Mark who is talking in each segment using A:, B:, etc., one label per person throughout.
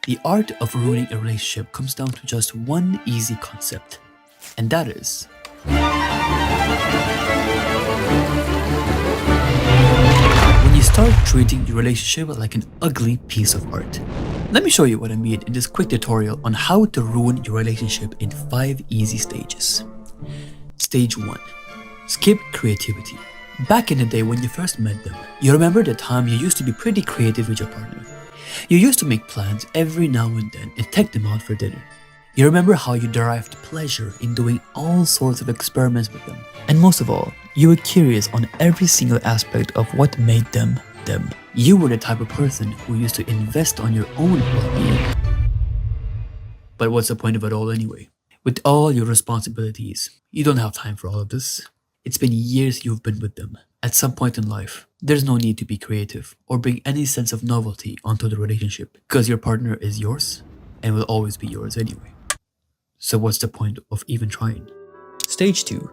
A: The art of ruining a relationship comes down to just one easy concept, and that is when you start treating your relationship like an ugly piece of art. Let me show you what I mean in this quick tutorial on how to ruin your relationship in 5 easy stages. Stage 1. Skip creativity. Back in the day when you first met them, you remember the time you used to be pretty creative with your partner. You used to make plans every now and then and take them out for dinner. You remember how you derived pleasure in doing all sorts of experiments with them. And most of all, you were curious on every single aspect of what made them them. You were the type of person who used to invest on your own well-being. But what's the point of it all anyway? With all your responsibilities, you don't have time for all of this. It's been years you've been with them. At some point in life, there's no need to be creative or bring any sense of novelty onto the relationship because your partner is yours and will always be yours anyway. So what's the point of even trying? Stage 2.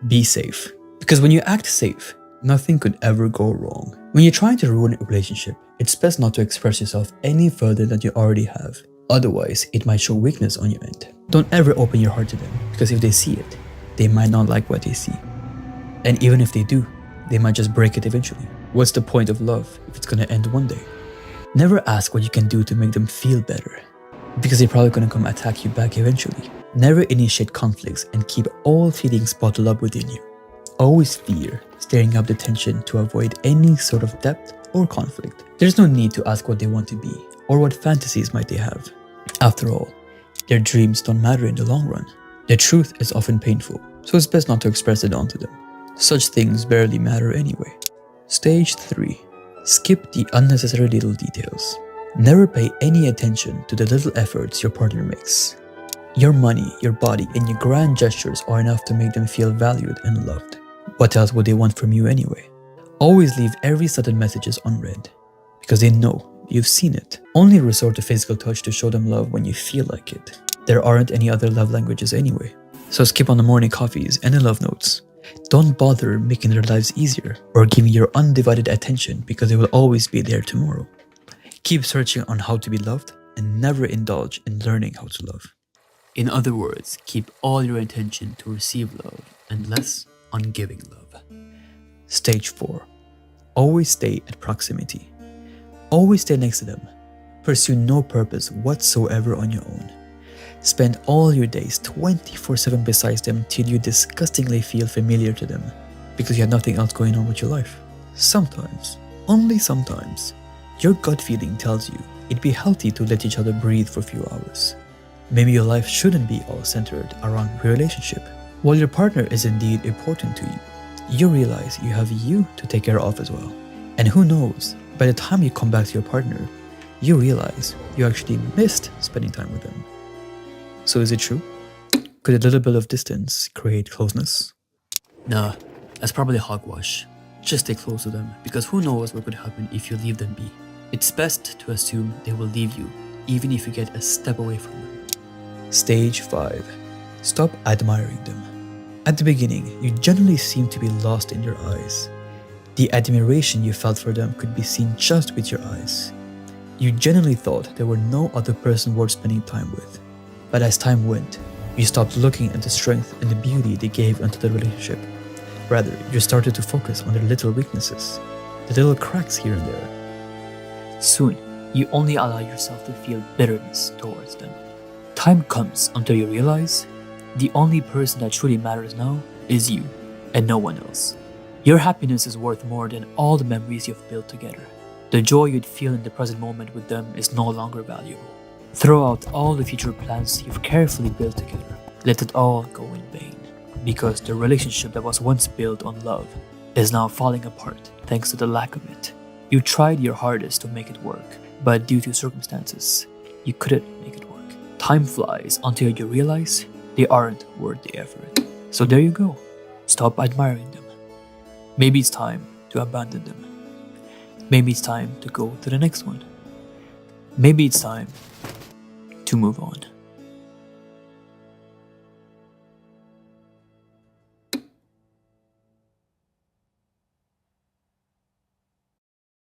A: Be safe. Because when you act safe, nothing could ever go wrong. When you're trying to ruin a relationship, it's best not to express yourself any further than you already have. Otherwise, it might show weakness on your end. Don't ever open your heart to them, because if they see it, they might not like what they see. And even if they do, they might just break it eventually. What's the point of love if it's gonna end one day? Never ask what you can do to make them feel better, because they're probably gonna come attack you back eventually. Never initiate conflicts and keep all feelings bottled up within you. Always fear stirring up the tension to avoid any sort of depth or conflict. There's no need to ask what they want to be or what fantasies might they have. After all, their dreams don't matter in the long run. The truth is often painful, so it's best not to express it onto them. Such things barely matter anyway. Stage 3. Skip the unnecessary little details. Never pay any attention to the little efforts your partner makes. Your money, your body, and your grand gestures are enough to make them feel valued and loved. What else would they want from you anyway? Always leave every sudden messages unread, because they know you've seen it. Only resort to physical touch to show them love when you feel like it. There aren't any other love languages anyway, so skip on the morning coffees and the love notes. Don't bother making their lives easier or giving your undivided attention because they will always be there tomorrow. Keep searching on how to be loved and never indulge in learning how to love. In other words, keep all your attention to receive love and less on giving love. Stage 4. Always stay at proximity. Always stay next to them. Pursue no purpose whatsoever on your own. Spend all your days 24/7 beside them till you disgustingly feel familiar to them because you have nothing else going on with your life. Sometimes, only sometimes, your gut feeling tells you it'd be healthy to let each other breathe for a few hours. Maybe your life shouldn't be all centered around your relationship. While your partner is indeed important to you, you realize you have you to take care of as well. And who knows, by the time you come back to your partner, you realize you actually missed spending time with them. So is it true? Could a little bit of distance create closeness? Nah, that's probably hogwash. Just stay close to them, because who knows what could happen if you leave them be. It's best to assume they will leave you, even if you get a step away from them. Stage 5. Stop admiring them. At the beginning, you generally seem to be lost in their eyes. The admiration you felt for them could be seen just with your eyes. You genuinely thought there were no other person worth spending time with. But as time went, you stopped looking at the strength and the beauty they gave into the relationship. Rather, you started to focus on their little weaknesses, the little cracks here and there. Soon, you only allow yourself to feel bitterness towards them. Time comes until you realize the only person that truly matters now is you and no one else. Your happiness is worth more than all the memories you've built together. The joy you'd feel in the present moment with them is no longer valuable. Throw out all the future plans you've carefully built together. Let it all go in vain, because the relationship that was once built on love is now falling apart thanks to the lack of it. You tried your hardest to make it work, but due to circumstances, you couldn't make it work. Time flies until you realize they aren't worth the effort. So there you go. Stop admiring them. Maybe it's time to abandon them. Maybe it's time to go to the next one. Maybe it's time to move on.